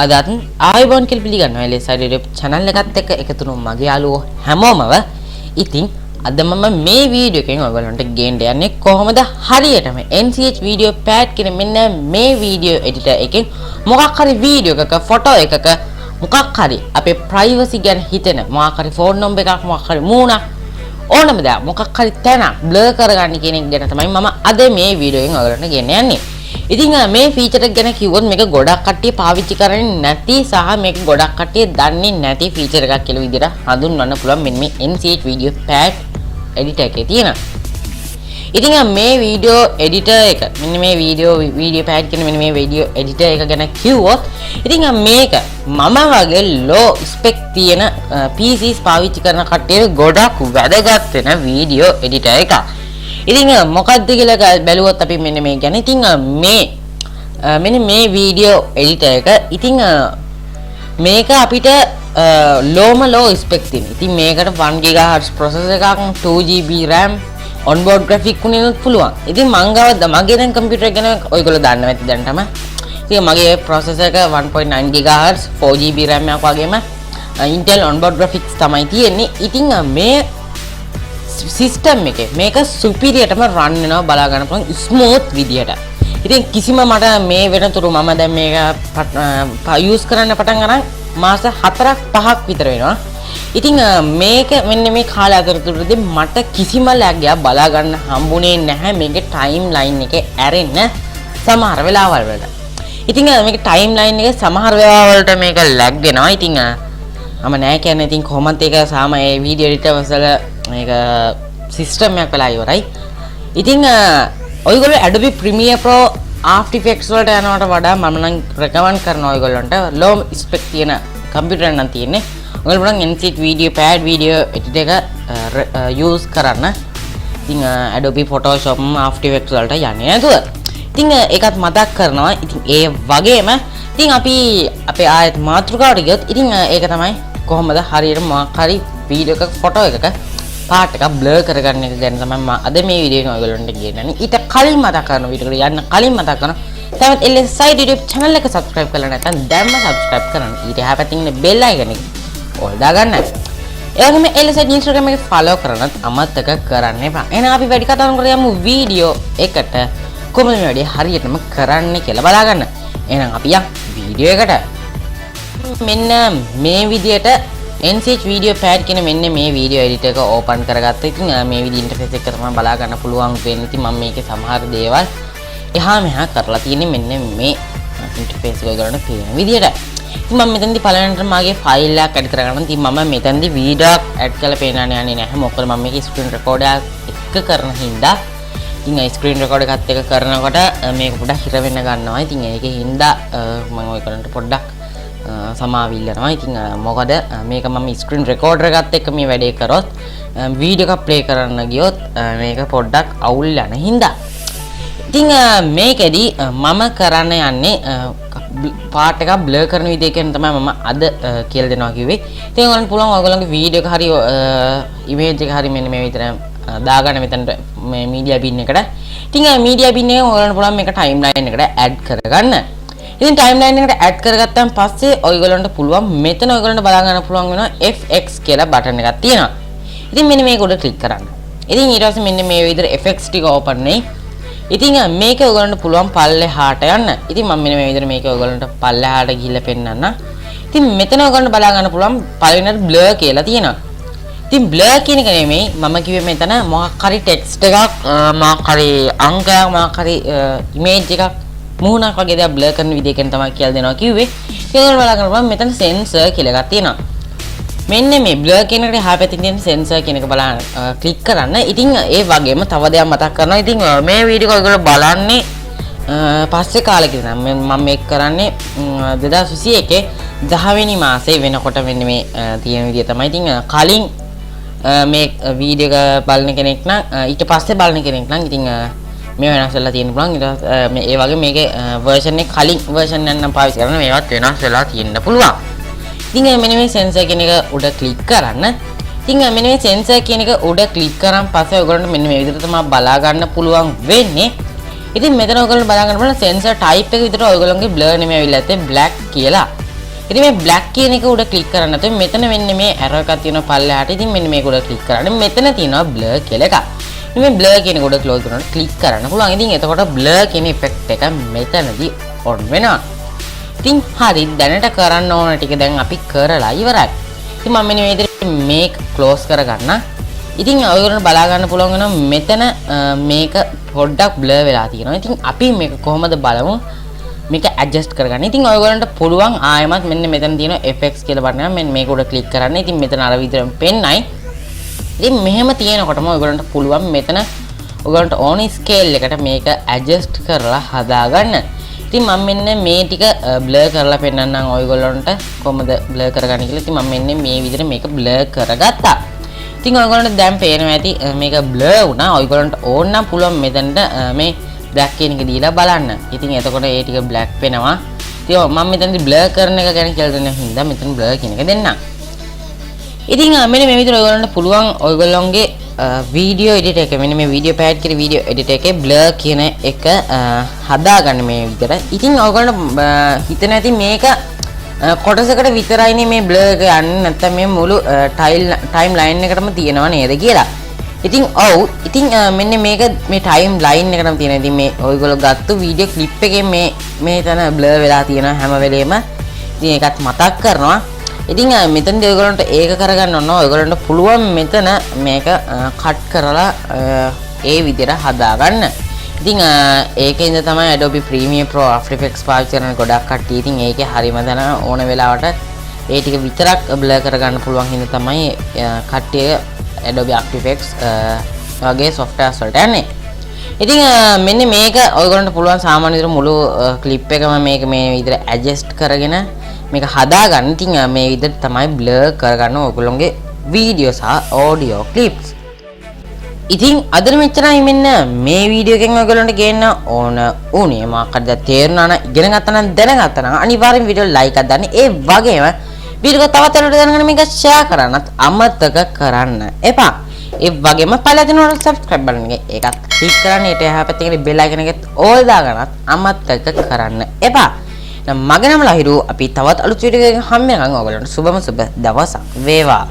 අදත් ආයුබෝවන් කියලා පිළිගන්නවා එලෙසයි YouTube channel එකත් එක්ක එකතු වුණු මගේ යාළුවෝ හැමෝමව. ඉතින් අද මම මේ වීඩියෝ එකෙන් ඔයගලන්ට ගේන්න යන්නේ කොහොමද හරියටම NCH Videopad කියන මෙන්න මේ වීඩියෝ එඩිටර් එකෙන් මොකක් හරි වීඩියෝ එකක ෆොටෝ එකක මොකක් හරි අපේ privacy ගැන හිතෙන මොකක් හරි ෆෝන් නම්බර් එකක් මොකක් හරි මූණක් ඕනම දෙයක් මොකක් හරි තැනක් බ්ලර් කරගන්න කියන එක ගැන තමයි මම අද මේ වීඩියෝ එකෙන් ඔයගලන්ට ගෙන්න යන්නේ. ඉතින් මේ ෆීචර් එක ගැන කිව්වොත් මේක ගොඩක් කට්ටිය පාවිච්චි කරන්නේ නැති සහ මේක ගොඩක් කට්ටිය දන්නේ නැති ෆීචර් එකක් කියලා විදිහට හඳුන්වන්න පුළුවන් මෙන්න මේ NCH Videopad editor එකේ තියෙන. ඉතින් මේ වීඩියෝ එඩිටර් එක මෙන්න මේ Videopad කියන මෙන්න මේ වීඩියෝ එඩිටර් එක ගැන කිව්වොත් ඉතින් මේක මම වගේ low spec තියෙන PCs පාවිච්චි කරන කට්ටියට ගොඩක් වැදගත් වෙන වීඩියෝ එඩිටර් එකක්. ඉතින් මොකක්ද කියලා බැලුවොත් අපි මෙන්න මේ ගැන ඉතින් මෙන්න මේ වීඩියෝ එඩිටර් එක ඉතින් මේක අපිට low spec තියෙන. ඉතින් මේකට 1 GHz processor එකක් 2GB RAM onboard graphic උනේත් පුළුවන්. ඉතින් මං ගාව මගේ දැන් කම්පියුටර් එක ගැන ඔයගොල්ලෝ දන්නවා ඇති දැන්ටම. ඉතින් මගේ processor එක 1.9 GHz 4GB RAM එකක් වගේම Intel onboard graphics තමයි තියෙන්නේ. ඉතින් මේ සිස්ටම් එකේ මේක සුපිරියටම රන් වෙනවා බලා ගන්න පුළුවන් ස්මූත් විදියට. ඉතින් කිසිම මට මේ වෙනතුරු මම දැන් මේක යූස් කරන්න පටන් ගන්න මාස 4ක් 5ක් විතර වෙනවා. ඉතින් මේක මෙන්න මේ කාලය අතරතුරදී මට කිසිම ලැග් එකක් බලා ගන්න හම්බුනේ නැහැ මේකේ ටයිම් ලයින් එකේ ඇරෙන්න සමහර වෙලාවල් වලට. ඉතින් මේක ටයිම් ලයින් එකේ සමහර වෙලාවල් වලට මේක ලැග් වෙනවා. ඉතින් මම නෑ කියන්නේ ඉතින් කොහොමද ඒක සාම ඒ වීඩියෝ එඩිටර් වල මේක සිස්ටම් එකක් වෙලා ඉවරයි. ඉතින් ඔයගොල්ලෝ Adobe Premiere Pro After Effects වලට යනවට වඩා මම නම් රෙකමන්ඩ් කරනවා ඔයගොල්ලන්ට low spec තියෙන කම්පියුටර් එකක් නම් තියෙන්නේ. ඔයගොල්ලෝ නම් NCH Videopad වීඩියෝ එඩිටර් එක යූස් කරන්න. ඉතින් Adobe Photoshop After Effects වලට යන්නේ නැතුව. ඉතින් ඒකත් මතක් කරනවා. ඉතින් ඒ වගේම ඉතින් අපි අපේ ආයත මාතෘකාවට ගියොත් ඉතින් ඒක තමයි කොහොමද හරියට මොකක් හරි වීඩියෝ එකක ෆොටෝ එකක පාට් එකක් බ්ලර් කරගන්න එක ගැන තමයි මම අද මේ වීඩියෝ එක ඔයගොල්ලන්ට කියන්නේ. ඊට කලින් මතක් කරන වීඩියෝ එකට යන්න කලින් මතක් කරනවා. තවත් LSI YouTube channel එක subscribe කරලා නැත්නම් දැන්ම subscribe කරන්න. ඊට එහා පැත්තේ ඉන්න bell icon එක ඕල් දාගන්න. ඒ වගේම LSI Instagram එකේ follow කරන්නත් අමතක කරන්න එපා. එහෙනම් අපි වැඩි කතා නොකර යමු වීඩියෝ එකට කොහොමද මේ වැඩේ හරියටම කරන්නේ කියලා බලා ගන්න. එහෙනම් අපි යමු වීඩියෝ එකට. මෙන්න මේ විදියට NCH Videopad කියන මෙන්න මේ වීඩියෝ එඩිටර් එක ඕපන් කරගත්තා. ඉතින් මේ විදිහේ ඉන්ටර්ෆේස් එක තමයි බලා ගන්න පුළුවන් වෙන්නේ. ඉතින් මම මේකේ සමහර දේවල් එහා මෙහා කරලා තියෙන්නේ මෙන්න මේ ඉන්ටර්ෆේස් එක ඔයගොල්ලන්ට පේන විදියට. ඉතින් මම මෙතනදී පළවෙනිට මාගේ ෆයිල් එකක් ඇඩ් කරගන්න. ඉතින් මම මෙතනදී වීඩියෝ ඇඩ් කරලා පේනන්නේ යන්නේ නැහැ. මොකද මම මේකේ ස්ක්‍රීන් රෙකෝඩර් එක කරන හින්දා ඉතින් ස්ක්‍රීන් රෙකෝඩර් එකත් එක කරනකොට මේක පොඩ්ඩක් හිර වෙන්න ගන්නවා. ඉතින් ඒකේ හින්දා මම ඔයගොල්ලන්ට පොඩ්ඩක් සමාවිල්ලනවා. ඉතින් මොකද මේක මම ස්ක්‍රීන් රෙකෝඩර් එකත් එක්ක මේ වැඩේ කරොත් වීඩියෝ එක ප්ලේ කරන්න ගියොත් මේක පොඩ්ඩක් අවුල් යන හින්දා ඉතින් මේකෙදි මම කරන්න යන්නේ පාට් එකක් බ්ලර් කරන විදිය කියන තමයි මම අද කියලා දෙනවා කිව්වේ. ඉතින් ඔයගොල්ලන්ට පුළුවන් ඔයගොල්ලන්ගේ වීඩියෝ එක හරි ඉමේජ් එක හරි මෙන්න මේ විතර දාගන්න මෙතනට මේ මීඩියා බින් එකට. ඉතින් මීඩියා බින් එකේ ඔයගොල්ලන්ට පුළුවන් මේක ටයිම් ලයින් එකට ඇඩ් කරගන්න. ඉතින් ටයිම්ලයින් එකට ඇඩ් කරගත්තාන් පස්සේ ඔයගොල්ලන්ට පුළුවන් මෙතන ඔයගොල්ලන්ට බලා ගන්න පුළුවන් වෙනවා FX කියලා බටන් එකක් තියෙනවා. ඉතින් මෙන්න මේක උඩ ක්ලික් කරන්න. ඉතින් ඊට පස්සේ මෙන්න මේ විදිහට FX ටික ඕපන් වෙයි. ඉතින් මේක ඔයගොල්ලන්ට පුළුවන් පල්ලෙහාට යන්න. ඉතින් මම මෙන්න මේ විදිහට මේක ඔයගොල්ලන්ට පල්ලෙහාට ගිහිල්ලා පෙන්නන්න. ඉතින් මෙතන ඔයගොල්ලන්ට බලා ගන්න පුළුවන් පළවෙනිට blur කියලා තියෙනවා. ඉතින් blur කියන එක නෙමෙයි මම කිව්වේ මෙතන මොකක් හරි ටෙක්ස්ට් එකක් මොකක් හරි අංකයක් මොකක් හරි ඉමේජ් එකක් මුහුණක් වගේ දේවල් බ්ලර් කරන විදිය ගැන තමයි කියලා දෙනවා කිව්වේ. ඒක බලලා කරපුවම මෙතන සෙන්සර් කියලා එකක් තියෙනවා. මෙන්න මේ බ්ලර් කියන එකට එහා පැත්තේ තියෙන සෙන්සර් කියන එක බලන්න ක්ලික් කරන්න. ඉතින් ඒ වගේම තව දෙයක් මතක් කරනවා. ඉතින් මේ වීඩියෝ එක ඔයගොල්ලෝ බලන්නේ පස්සේ කාලෙකදී නම් මම මේක කරන්නේ 2021 10 වෙනි මාසේ වෙනකොට මෙන්න මේ තියෙන විදිය තමයි. ඉතින් කලින් මේ වීඩියෝ එක බලන කෙනෙක් නම් ඊට පස්සේ බලන කෙනෙක් නම් ඉතින් මේ වෙනස් වෙලා තියෙන්න පුළුවන්. ඊට මේ ඒ වගේ මේකේ version එක කලින් version එක නම් පාවිච්චි කරන මේවත් වෙනස් වෙලා තියෙන්න පුළුවන්. ඉතින් මෙන්න මේ sensor කියන එක උඩ ක්ලික් කරන්න. ඉතින් මෙන්න මේ sensor කියන එක උඩ ක්ලික් කරාන් පස්සේ ඔයගොල්ලන්ට මෙන්න මේ විදිහට තමයි බලා ගන්න පුළුවන් වෙන්නේ. ඉතින් මෙතන ඔයගොල්ලෝ බලා ගන්න පුළුවන් sensor type එක විතර ඔයගොල්ලෝගේ blur නෙමෙයි ඇවිල්ලා ඇත්තේ black කියලා. ඉතින් මේ black කියන එක උඩ ක්ලික් කරන්න නැත්නම් මෙතන වෙන්නේ මේ arrow එකක් තියෙනවා පල්ලෙහාට. ඉතින් මෙන්න මේක උඩ ක්ලික් කරන්න. මෙතන තියෙනවා blur කියලා එකක්. ඉතින් මේ blur කියන එක උඩ ක්ලෝස් කරනකොට ක්ලික් කරන්න පුළුවන්. ඉතින් එතකොට blur කියන effect එක මෙතනදී on වෙනවා. ඉතින් හරි දැනට කරන්න ඕන ටික දැන් අපි කරලා ඉවරයි. ඉතින් මම මෙන්න මේ විදිහට මේක ක්ලෝස් කරගන්න. ඉතින් ඔයගොල්ලන්ට බලා ගන්න පුළුවන් වෙනවා මෙතන මේක පොඩ්ඩක් blur වෙලා තියෙනවා. ඉතින් අපි මේක කොහොමද බලමු මේක ඇඩ්ජස්ට් කරගන්න. ඉතින් ඔයගොල්ලන්ට පුළුවන් ආයෙමත් මෙන්න මෙතන තියෙන effects කියලා බටන් එක මෙන්න මේක උඩ ක්ලික් කරන්න. ඉතින් මෙතන අර විදිහටම පෙන්නයි. ඉතින් මෙහෙම තියෙනකොටම ඔයගොල්ලන්ට පුළුවන් මෙතන ඔයගොල්ලන්ට ඕන ස්කේල් එකට මේක ඇඩ්ජස්ට් කරලා හදාගන්න. ඉතින් මම මෙන්න මේ ටික blur කරලා පෙන්නන්නම් ඔයගොල්ලන්ට කොහොමද blur කරගන්නේ කියලා. ඉතින් මම මෙන්න මේ විදිහට මේක blur කරගත්තා. ඉතින් ඔයගොල්ලන්ට දැන් පේනවා ඇති මේක blur වුණා. ඔයගොල්ලන්ට ඕන නම් පුළුවන් මෙතනට මේ black කියන එක දීලා බලන්න. ඉතින් එතකොට ඒ ටික black වෙනවා. ඉතින් මම මෙතනදී blur කරන එක ගැන කියලා දෙන්න හින්දා මෙතන blur කියන එක දෙන්නම්. ඉතින් මෙන්න මේ විදිහට ඔයගොල්ලන්ට පුළුවන් ඔයගොල්ලන්ගේ වීඩියෝ එඩිටර් එක මෙන්න මේ Videopad කියන වීඩියෝ එඩිටර් එකේ blur කියන එක හදාගන්න මේ විදිහට. ඉතින් ඔයගොල්ලන්ට හිතන ඇති මේක කොටසකට විතරයිනේ මේ blur එක යන්නේ නැත්නම් මේ මුළු ටයිම් ලයින් එකටම තියෙනව නේද කියලා. ඉතින් ඔව් ඉතින් මෙන්න මේක මේ ටයිම් ලයින් එකටම තියෙනවා. ඉතින් මේ ඔයගොල්ලෝ ගත්ත වීඩියෝ ක්ලිප් එකේ මේ තන blur වෙලා තියෙනවා හැම වෙලේම. ඉතින් ඒකත් මතක් කරනවා. ඉතින් මෙතනදී ඔයගොල්ලන්ට ඒක කරගන්න ඕන. ඔයගොල්ලන්ට පුළුවන් මෙතන මේක කට් කරලා ඒ විදිහට හදාගන්න. ඉතින් ඒකෙන්ද තමයි Adobe Premiere Pro After Effects පාවිච්චි කරන ගොඩක් කට්ටිය. ඉතින් ඒකේ හරියම දන ඕන වෙලාවට ඒ ටික විතරක් blur කරගන්න පුළුවන් හින්දා තමයි කට්ටිය Adobe After Effects වගේ softwares වලට යන්නේ. ඉතින් මෙන්න මේක ඔයගොල්ලන්ට පුළුවන් සාමාන්‍ය විදිහට මුළු ක්ලිප් එකම මේක මේ විදිහට ඇඩ්ජස්ට් කරගෙන මේක හදාගන්න. ඉතින් මේ විදිහට තමයි blur කරගන්න ඔයගොල්ලෝගේ වීඩියෝ සහ ඔඩියෝ ක්ලිප්ස්. ඉතින් අද මෙච්චරයි මෙන්න මේ වීඩියෝ එකෙන් ඔයගොල්ලන්ට ගේන්න ඕන උනේ. මොකක්ද තේරුණා නම් ඉගෙන ගත්තා නම් දැනගත්තා නම් අනිවාර්යෙන් වීඩියෝ ලයික් එකක් දාන්න. ඒ වගේම වීඩියෝ එක තවත් වෙනට දැනගන්න මේක ෂෙයා කරන්නත් අමතක කරන්න එපා. ඒ වගේම පළවෙනි වල subscribe බටන් එක ඒකත් ක්ලික් කරන්න. ඊට එහා පැත්තේ තියෙන bell icon එකත් all දාගන්නත් අමතක කරන්න එපා. මගේ නම ලහිරු. අපි තවත් අලුත් වීඩියෝ එකකින් හම්බ වෙනකන් ඔයගොල්ලන්ට සුබම සුබ දවසක් වේවා.